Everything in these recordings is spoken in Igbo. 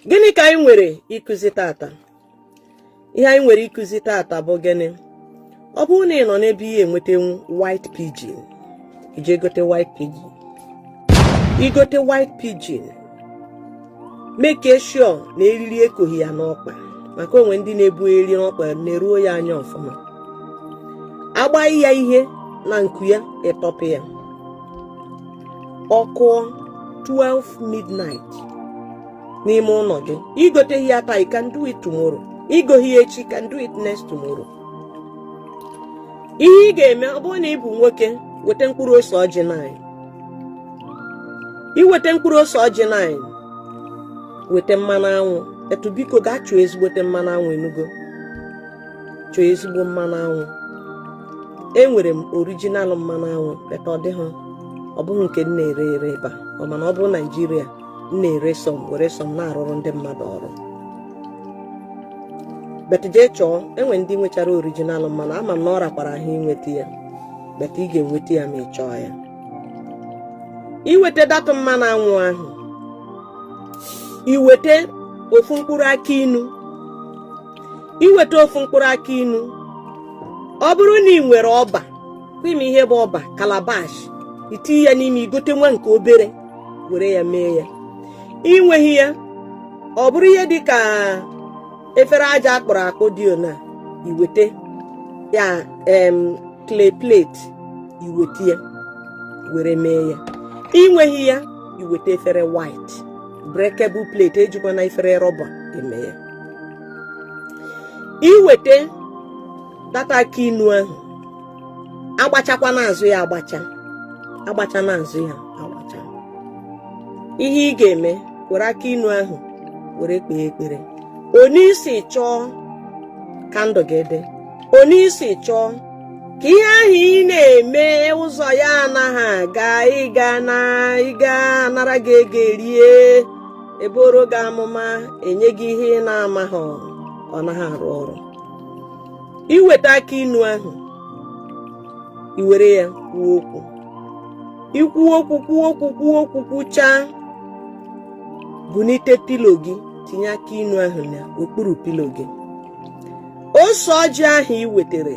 Gịnị ka anyị nwere ikuzi tata? Ihe anyị nwere ikuzi tata bụ gịnị? Ọ bụrụ na ị nọ n'ebe ihe enwetenwu white pigeon, ije gote white pigeon. Igote white pigeon, make sure na eriri ekoghị ya n'ọkpa, maka onwe ndị na-ebu eriri n'ọkpa na-eruo ya anya ọfụma. Agbaghị ya ihe na nku ya, ịtọpụ ya. Ọkụọ 12 midnight n'ime ụlọ gị. Igote ya taa, you can do it tomorrow. Igoghị echi, you can do it next tomorrow. Ihe ị ga-eme, ọ bụrụ na ị bụ nwoke, weta mkpụrụ ose ọjị 9. Iweta mkpụrụ ose ọjị 9, weta mmanụ anwụ. Etu biko gaa chọọ ezigbote mmanụ anwụ enugo. Chọọ ezigbo mmanụ anwụ. Enwere m original mmanụ anwụ, beta ọ dịghị. Ọ bụghị nke m na-ere ere ebe a. Ọ mana ọ bụrụ Nigeria, m na-ere were sọm na-arụrụ ndị mmadụ ọrụ. Bet jee chọọ, enwe ndị nwechara original mmanụ, ama m na ọ rakwara ha inweta ya. Bet ị ga-enweta ya ma ị chọọ ya. Iweta datụ mmanụ anwụ ahụ, iweta ofu mkpụrụ akị inu. Iweta ofu mkpụrụ akị inu. Ọ bụrụ na ị nwere ọba, ime ihe bụ ọba calabash, itinye ya n'ime, igote nwa nke obere, were ya mee ya. Inweghị ya, ọ bụrụ ihe dị ka efere aja akpọrọ akpọ dị ona, iweta ya clay plate, iweta ya were mee ya. Inweghị ya, iweta efere white breakable plate, ejikwa na efere rọba eme ya. Iweta data akị inu ahụ, agbachakwa n'azụ ya agbacha n'azụ ya agbacha. Ihe ị ga-eme, were akị inu ahụ were kpee ekpere. Onisi chọọ kandụ gede, onisi chọọ ka ihe ahụ ị na-eme ụzọ ya anaghị aga, ịga anara gị ego erie, eboro gị amụma, enye gị ihe ị na-amaghị, ọ naghị arụ ọrụ. Iweta aka inu ahụ, iwere ya kwuo okwu. Kwuo okwu kwuchaa, bunite pilo gị, tinye aka inu ahụ n'okpuru pilo gị. Ose ọjị ahụ ị wetere,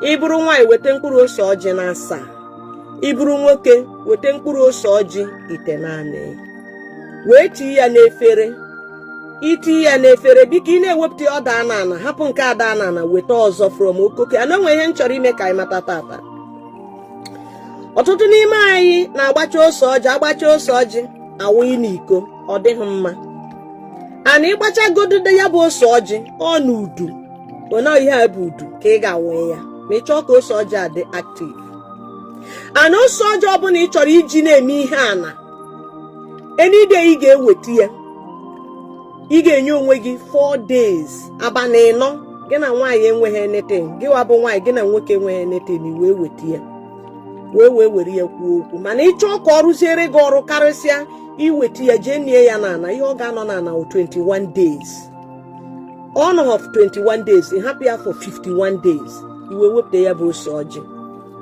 ị bụrụ nwaanyị weta mkpụrụ ose ọjị na 7. Ị bụrụ nwoke weta mkpụrụ ose ọjị ite 4. Wee tinye ya n'efere. Itinye ya n'efere, biko ị na-ewepụta ọ daa n'ala, hapụ nke a daa n'ala, weta ọzọ from okoke. Ana onwe ihe m chọrọ ime ka anyị mata tata. Ọtụtụ n'ime anyị na-agbacha ose ọjị, agbacha ose ọjị awụghị n'iko, ọ dịghị mma. Ana ịgbacha gododo ya bụ ose ọjị, ọ n'udu, ona ihe a bụ udu ka ị ga-awụ ya ma ị chọọ ka ose ọjị a dị active. Ana ose ọjị ọbụla ị chọrọ iji na-eme ihe ana, enide ị ga-eweta ya. Ị ga-enye onwe gị 4 days, abalị 4. Gị na nwaanyị enweghị anything, gị wabụ nwaanyị, gị na nwoke enweghị anything, wee weta ya, wee were ya kwuo okwu. Mana ị chọọ ka ọ rụziere gị ọrụ karịsịa, iweta ya jee nie ya n'ala. Ihe ọ ga-anọ n'ala 21 days. On of 21 days, ị hapụ ya for 51 days. Iwe wepụta ya bụ ose ọjị,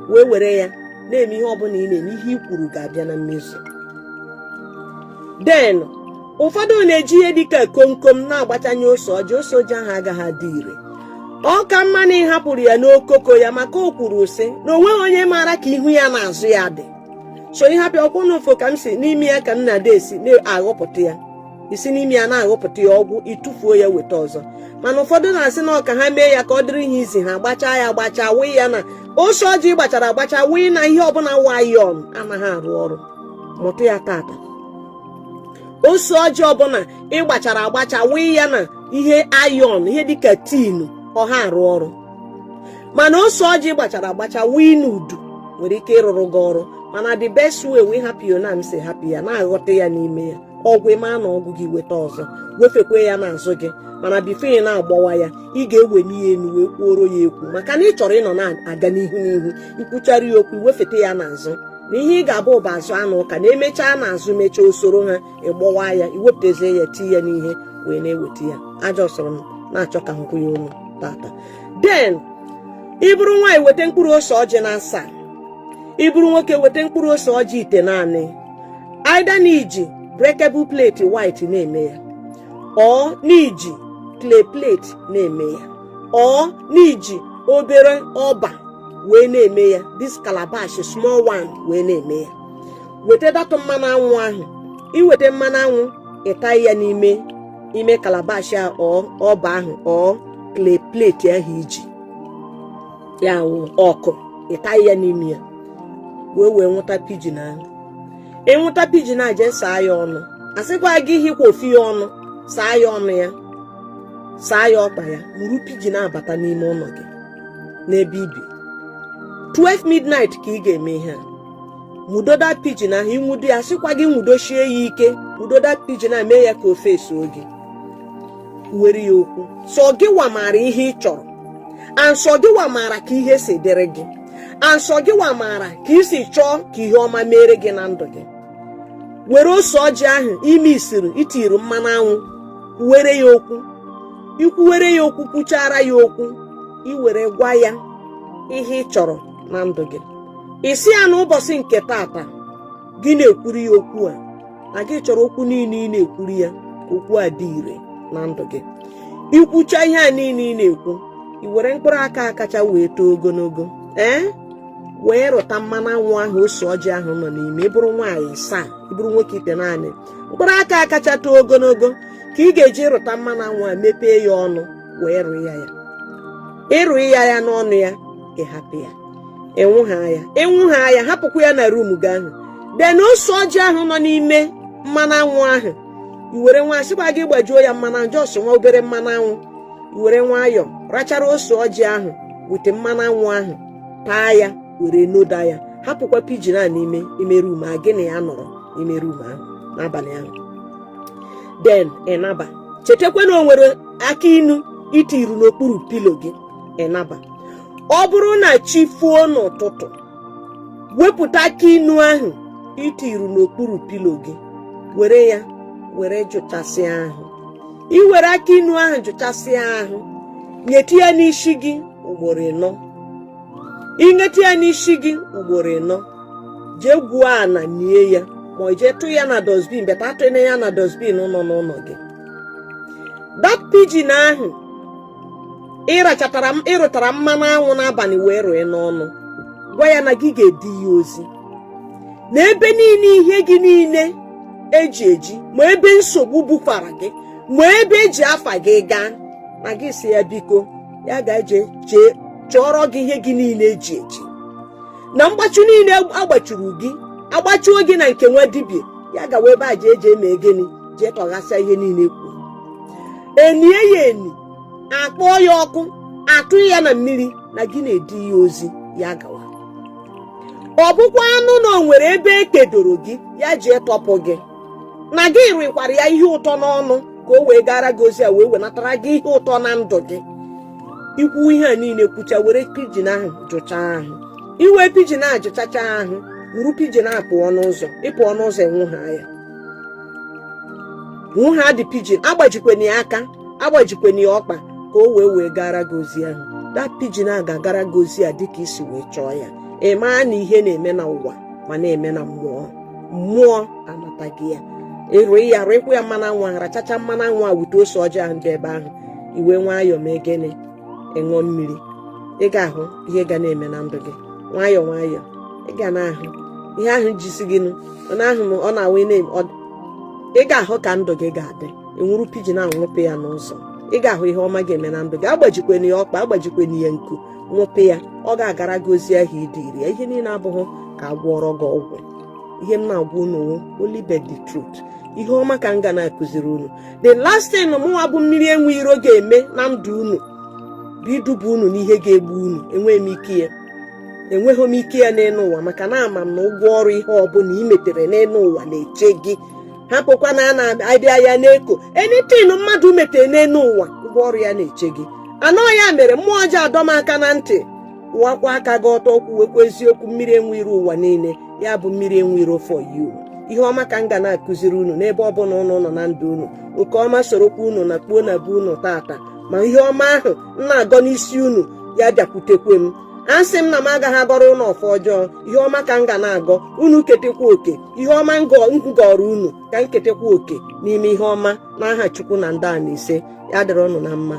wee were ya na-eme ihe ọbụla ị na-eme, ihe i kwuru ga-abịa na mmezu. Then ụfọdụ na-eji ihe dịka komkom na-agbachanye ose ọjị. Ose ọjị ahụ agaghị adị ire. Ọ ka mma na ị hapụrụ ya n'okoko ya, maka o kwuru sị na onweghị onye maara ka ihu ya n'azụ ya dị. So ị hapụ ọkwụ n'ofo ka m si n'ime ya, ka m na-ada esi na-aghọpụta ya. Isi n'ime ya na-aghọpụta ya ọgwụ, ịtụfuo ya weta ọzọ. Mana ụfọdụ na-asị na ọka ha mee ya ka ọ dịrị ihe izi ha, gbachaa ya agbacha, wee ya na ose ọjị gbachara agbacha, wee na ihe ọbụla wayon anaghị arụ ọrụ. Mụta ya tata. Ose ọjị ọbụla ị gbachara agbacha, wee ya na ihe ayon, ihe dịka tinu, ọha arụ ọrụ. Mana ose ọjị gbachara agbacha, wee n'udu, nwere ike ịrụrụ gị ọrụ. Mana the best way we happy you na m si happy ya, na-aghọta ya n'ime ya. Ọgwụ ịma na ọgwụ gị weta ọzọ, wefekwe ya n'azụ gị. Mana bifo ị na-agbawa ya, ị ga-ewe n'ihe enu wee kwuoro ya ekwu, maka na ị chọrọ ịnọ na-aga n'ihu. Ikwuchara ya okwu, wefete ya n'azụ. Na ihe ị ga-abụ ụba azụ anụ ụka, na emechaa n'azụ, mechaa usoro ha, ịgbawa ya, iwepụtazie ya, tie ya n'ihe, wee na-eweta ya. Aja ọsọrọ m na-achọ ka m kwụ ya ọnụ tata. Then ị bụrụ nwaanyị weta mkpụrụ ose ọjị na 7. Ị bụrụ nwoke weta mkpụrụ ose ọjị ite 4. Aida na iji breakable plate white na-eme ya. ọ n'iji clay plate na-eme ya, ọ n'iji obere ọba wee na-eme ya, this calabash small one wee na-eme ya. Weta datụ mmanụ anwụ ahụ, iweta mmanụ anwụ ịta ya n'ime calabash ahụ ọba ahụ ọ clay plate ahụ iji ya ọkụ, ịta ya n'ime ya wee nwụta pigeon ahụ. Ịnwụta pigeon a jee saa ya ọnụ, asịkwa gị hikwa ofu ya ọnụ, saa ya ọnụ ya, saa ya ọkpa ya, mụrụ pigeon abata n'ime ụlọ gị n'ebe ibi. 12 midnight ka ị ga-eme ihe a. Nwudoda pigeon ahụ, ịnwudo ya, sịkwa gị nwudochie ya ike, nwudoda pigeon a, mee ya ka ofe esuo gị, were ya okwu. Sọ gị wa maara ihe ị chọrọ, ansọ gị wa maara ka ihe si dịrị gị, ansọ gị wa maara ka ị si chọọ ka ihe ọma mere gị na ndụ gị. Were ose ọjị ahụ ime isiri itiri mmanụ anwụ, were ya okwu, ikwuwere ya okwu, kwuchara ya okwu, iwere gwa ya ihe ị chọrọ na ndụ gị. Isi ya n'ụbọchị nke tata gị na-ekwuri ya okwu a, na gị chọrọ okwu niile ị na-ekwuri ya, okwu a dị ire na ndụ gị. Ikwucha ihe a niile ị na-ekwu, iwere mkpụrụ aka kacha wee too ogologo, wee rụta mmanụ anwụ ahụ ose ọjị ahụ nọ n'ime. Ịbụrụ nwaanyị saa, ịbụrụ nwoke ite naanị, mkpụrụ aka kacha too ogologo ka ị ga-eji rụta mmanụ anwụ a, mepee ya ọnụ wee rụọ ya. Ịrụ ya n'ọnụ ya, ịhapụ ya, ịnwụgha ya, hapụkwa ya na rum gị ahụ. De na ose ọjị ahụ nọ n'ime mmanụ anwụ ahụ, iwere nwa sịkwa gị gbajuo ya mmanụ jọs nwa obere mmanụ anwụ, iwere nwayọọ rachara ose ọjị ahụ wute mmanụ anwụ ahụ, taa ya, were noda ya, hapụkwa pigeon a n'ime rum a gị na ya nọrọ n'ime rum ahụ n'abalị ahụ. Den ịnaba, chetakwa na o nwere aka inu itiru n'okpuru pilo gị, ịnaba. Ọ bụrụ na chi fuo n'ụtụtụ, wepụta aka inu ahụ itiru n'okpuru pilo gị, were ya were jụchasịa ahụ. Iwere aka inu ahụ jụchasịa ahụ, nyetụ ya n'isi gị ugboro 4. Inyetụ ya n'isi gị ugboro 4, jee gwuo ana nie ya, ma ọ jee tụ ya na dustbin, beta atụna ya na dustbin nọ n'ụlọ gị. That pigeon ahụ ịrụtara mmanụ anwụ n'abalị wee rụọ n'ọnụ, gwa ya na gị ga-edi ya ozi n'ebe niile ihe gị niile eji, ma ebe nsogbu bufara gị, ma ebe eji afa gị gaa, na gị si ya biko ya ga-eje chọrọ gị ihe gị niile eji, na mgbachu niile agbachuru gị, agbachuo gị na nke nwa dibịa, ya gawa ebe a jee eme gịnị, jee tọghasịa ihe niile kwuru. Enie ya eni, akpọọ ya ọkụ, atụ ya na mmiri, na gị na-edi ya ozi, ya gawa. Ọ bụkwa anụ na o nwere ebe ekedoro gị, ya jee tọpụ gị, na gị rịkwara ya ihe ụtọ n'ọnụ ka o wee gara gị ozi a, wee wenatara gị ihe ụtọ na ndụ gị. Ikwu ihe a niile kwucha, were pigeon ahụ jụchaa ahụ. Iwe pigeon ahụ jụchacha ahụ, wuru pigeon ahụ pụọ n'ụzọ, ịpụọ n'ụzọ, enwụha ya, nwụha dị pigeon, agbajikweni ya aka, agbajikweni ya ọkpa, ka o wee gara gị ozi ahụ. That pigeon ahụ ga-agara gị ozi a dịka isi wee chọọ ya. Ị maa na ihe na-eme na ụwa ma na-eme na mmụọ anata gị ya. Ịrụ ya, rịkwa ya mmanụ anwụ ahụ, rachacha mmanụ anwụ a wute ose ọjọọ ahụ dị ebe ahụ, iwe nwayọọ mee gịnị, ịṅụọ mmiri. Ị ga-ahụ ihe ga na-eme na ndụ gị nwayọọ nwayọọ. Ị ga na-ahụ ihe ahụ jisi gị ọ na-awa ị ga-ahụ ka ndụ gị ga-adị. Enwuru pigeon ahụ, nwụpụ ya n'ụzọ, ị ga-ahụ ihe ọma ga-eme na ndụ gị. Agbajikweni ya ọkpa, agbajikweni ya nku, nwụpụ ya, ọ ga-agara gị ozi ahụ idiri ya. Ihe niile abụghị ka agwọrọ gị ọgwụ. Ihe m na-agwa unu, only the truth. Ihe ọma ka m ga na-akụziri unu. The last thing mụnwa bụ mmiri enwe iro ga-eme na ndụ unu bụ iduba unu n'ihe ga-egbu unu. Enweghị m ike ya n'elu ụwa, maka na ama m na ụgwọ ọrụ ihe ọbụla i metere n'elu ụwa na-eche gị. Hapụkwa na a na-abịa ya n'eko, anything mmadụ metere n'elu ụwa, ụgwọ ọrụ ya na-eche gị. Anọ ya mere mmụọ ọjọọ adọm aka na ntị, wụwakwa aka gị ọtọ, kwuwekwa eziokwu. Mmiri enwe iro ụwa niile, ya bụ mmiri enwe iro for you. Ihe ọma ka m ga na-akụziri unu n'ebe ọbụla unu nọ na ndụ unu. Oke ọma sorokwa unu na kpuo na be unu tata, ma ihe ọma ahụ m na-agọ n'isi unu ya bịakwutekwe m. asị m na m agaghị agọrọ ụnụ ọfọ ọjọọ, ihe ọma ka m ga na-agọ unu ketekwa oke, ihe ọma m gọrọ unu ka m ketekwa oke n'ime ihe ọma, n'aha Chukwu na ndị a na ise. Ya dịrị ọnụ na mma.